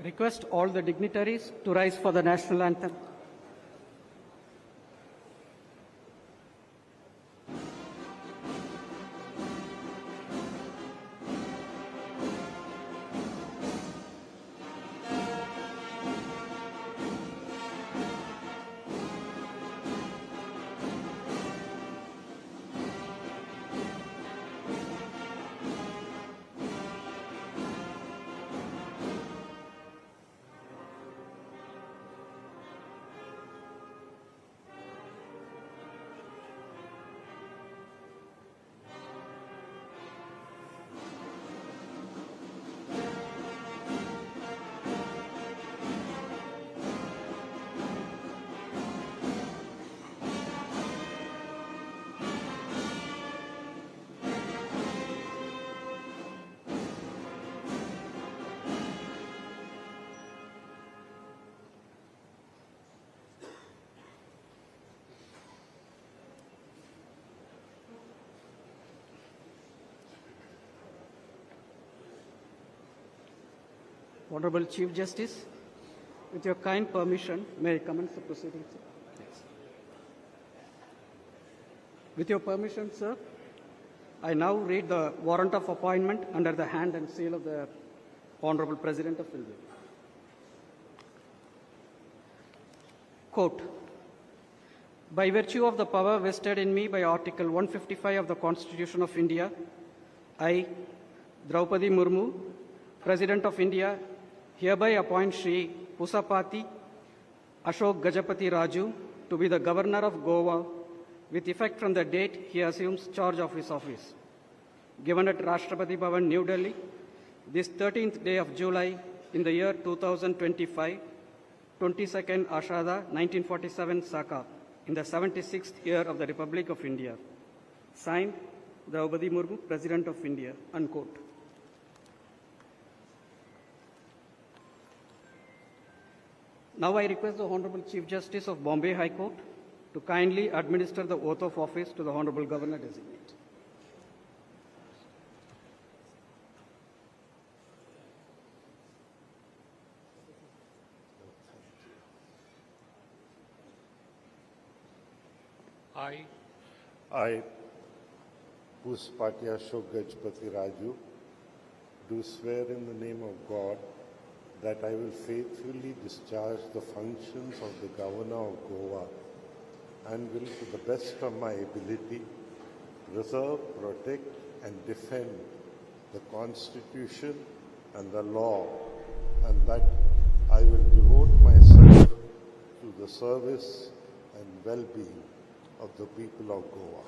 Request all the dignitaries to rise for the national anthem. Honorable Chief Justice, with your kind permission, may I commence the proceedings? Yes. With your permission, sir, I now read the warrant of appointment under the hand and seal of the Honorable President of India. Quote, by virtue of the power vested in me by Article 155 of the Constitution of India, I, Draupadi Murmu, President of India, hereby appoint Shri Pusapati Ashok Gajapati Raju to be the Governor of Goa with effect from the date he assumes charge of his office. Given at Rashtrapati Bhavan, New Delhi, this 13th day of July in the year 2025, 22nd Ashada 1947 Saka, in the 76th year of the Republic of India. Signed, Draupadi Murmu, President of India, unquote. Now I request the Honorable Chief Justice of Bombay High Court to kindly administer the oath of office to the Honorable Governor Designate. I, Pusapati Ashok Gajapati Raju, do swear in the name of God that I will faithfully discharge the functions of the Governor of Goa and will, to the best of my ability, preserve, protect, and defend the Constitution and the law, and that I will devote myself to the service and well-being of the people of Goa.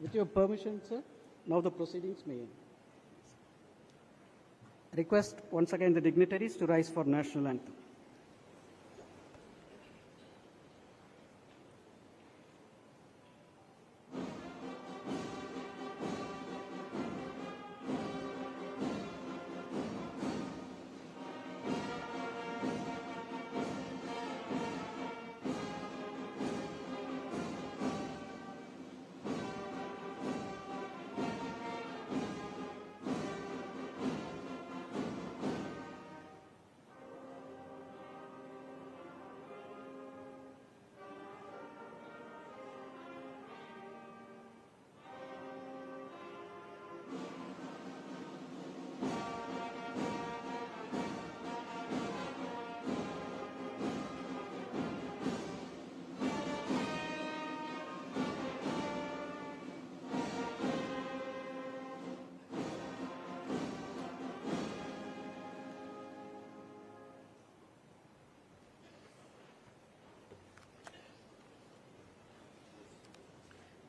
With your permission, sir, now the proceedings may end. Request once again the dignitaries to rise for national anthem.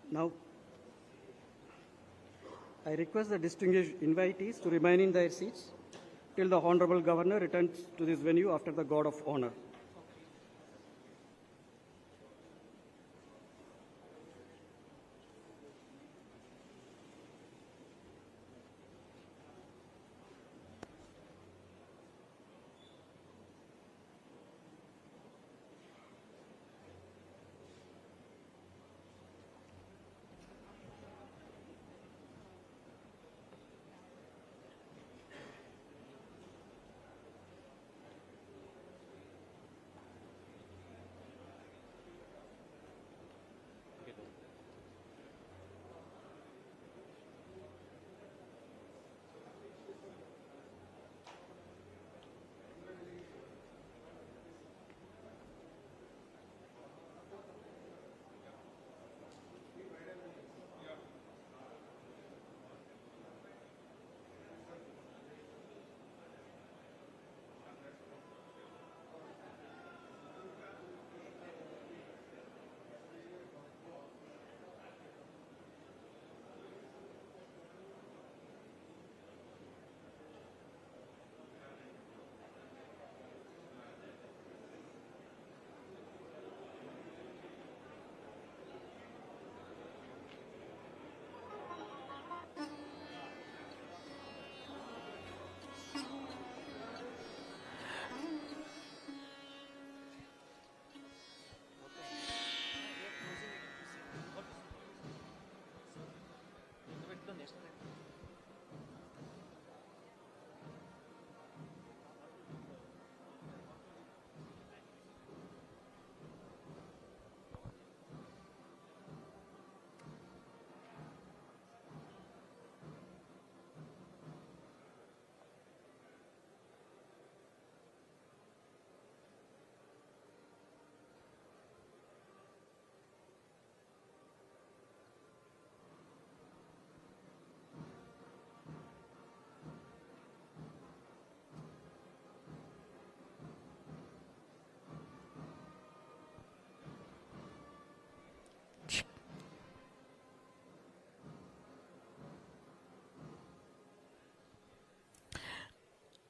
Now, I request the distinguished invitees to remain in their seats till the Honorable Governor returns to this venue after the guard of honor.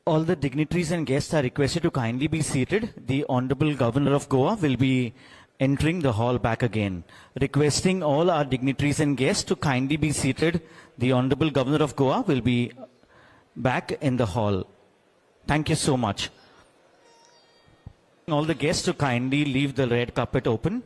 All the dignitaries and guests are requested to kindly be seated. The Honorable Governor of Goa will be entering the hall back again. Requesting all our dignitaries and guests to kindly be seated. The Honorable Governor of Goa will be back in the hall. Thank you so much. All the guests to kindly leave the red carpet open.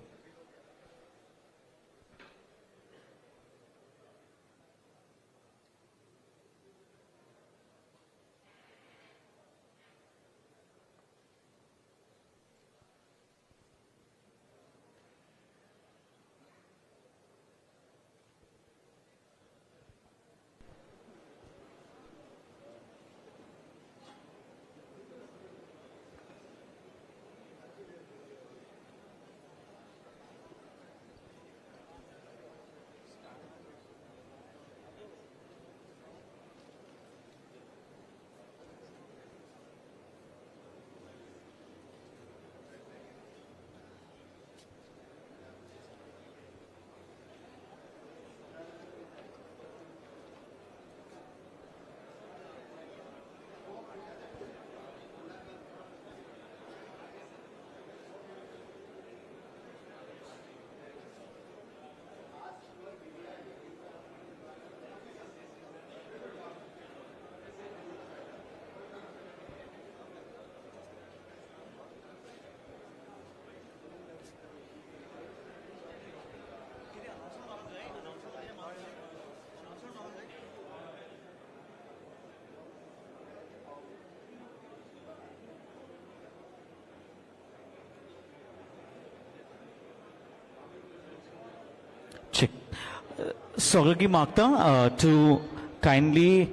Sogalgi Makta to kindly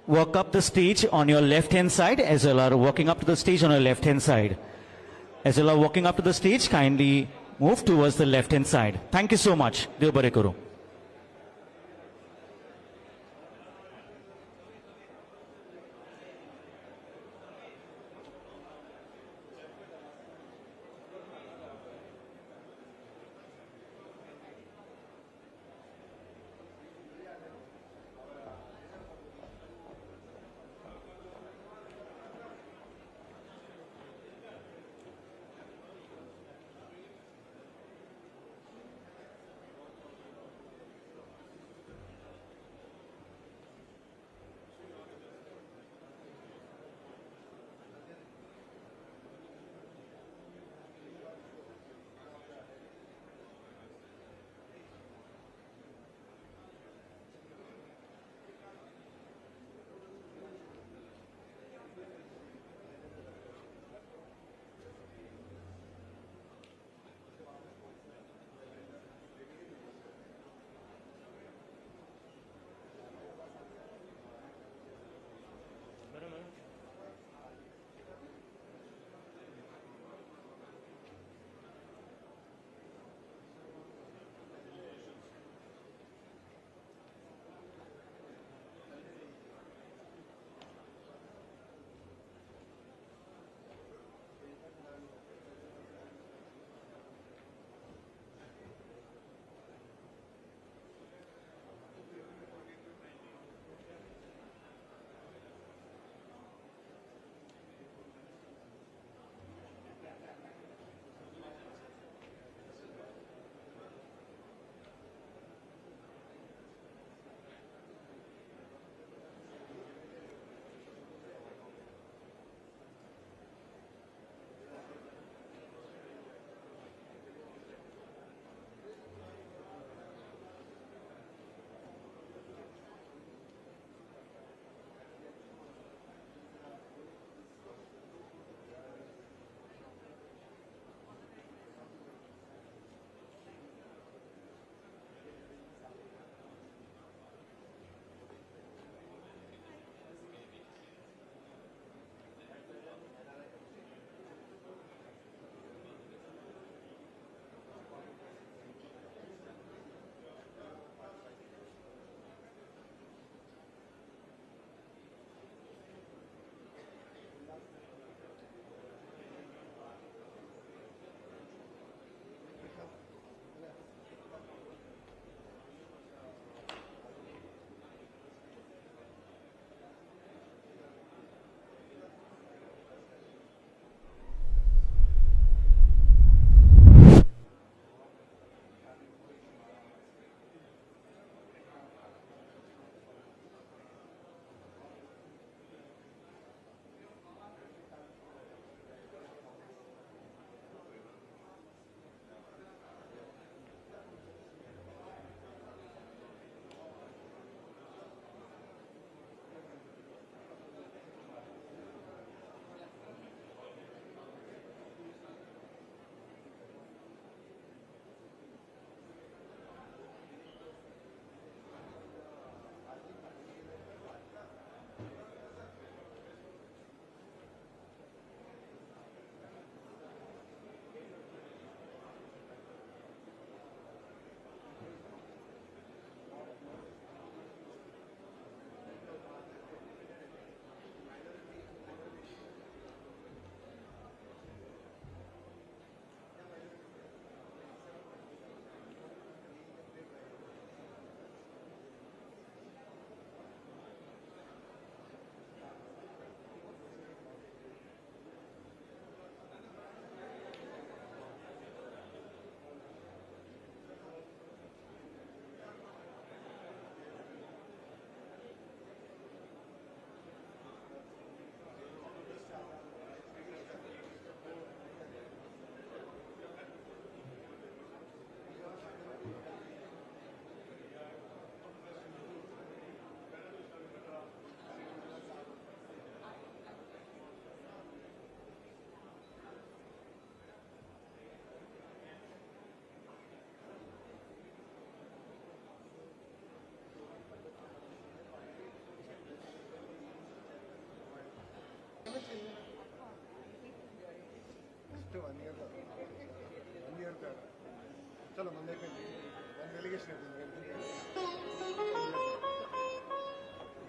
walk up the stage on your left hand side, as well are walking up to the stage on your left hand side. As well are walking up to the stage, kindly move towards the left hand side. Thank you so much. Dev bare karo.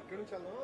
ఇక్కడ నుంచి వెళ్దాం.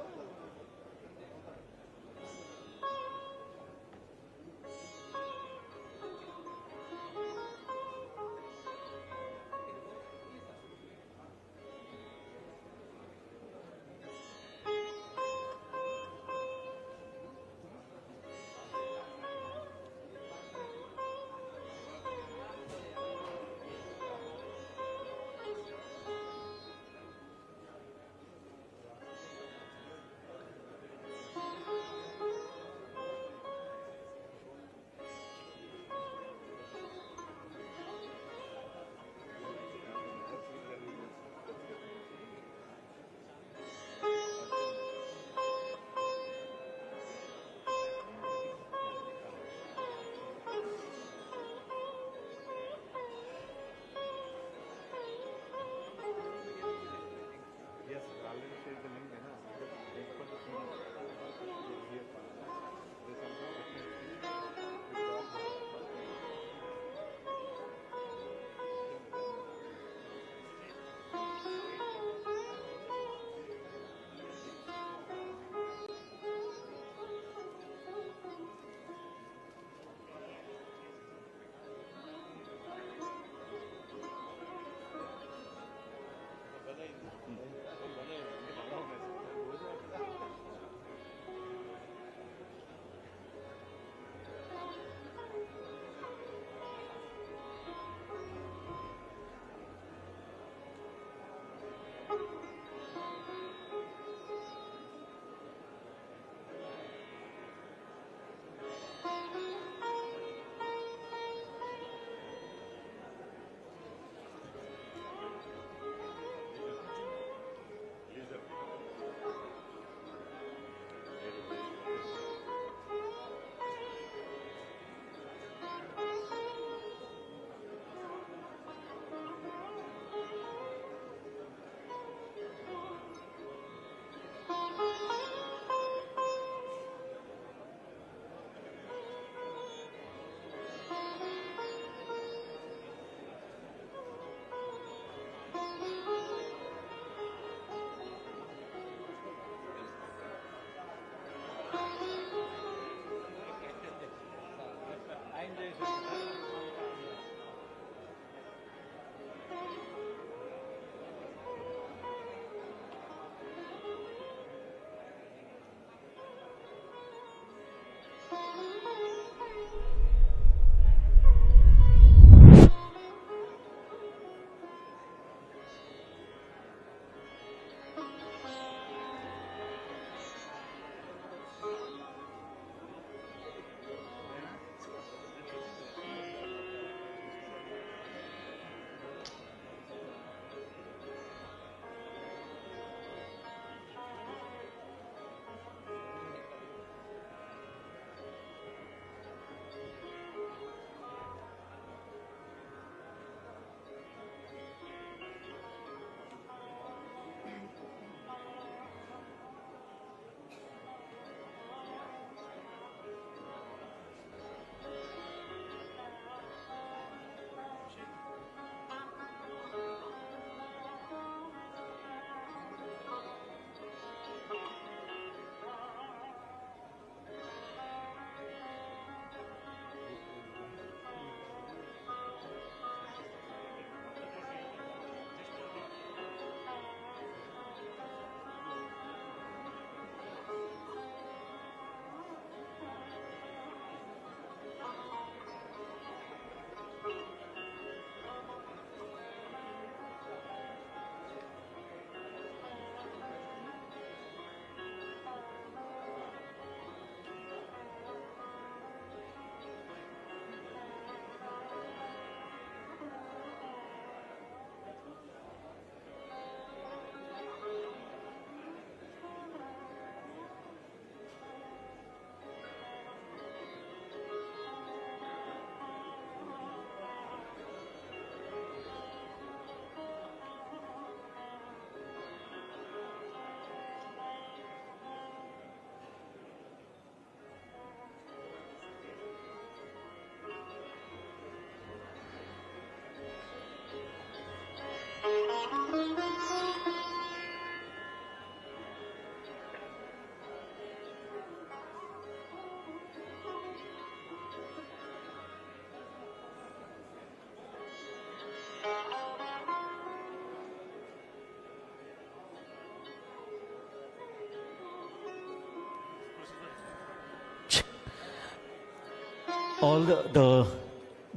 All the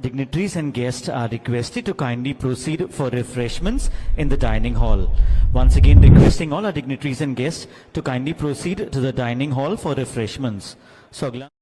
dignitaries and guests are requested to kindly proceed for refreshments in the dining hall. Once again, requesting all our dignitaries and guests to kindly proceed to the dining hall for refreshments. So, अगला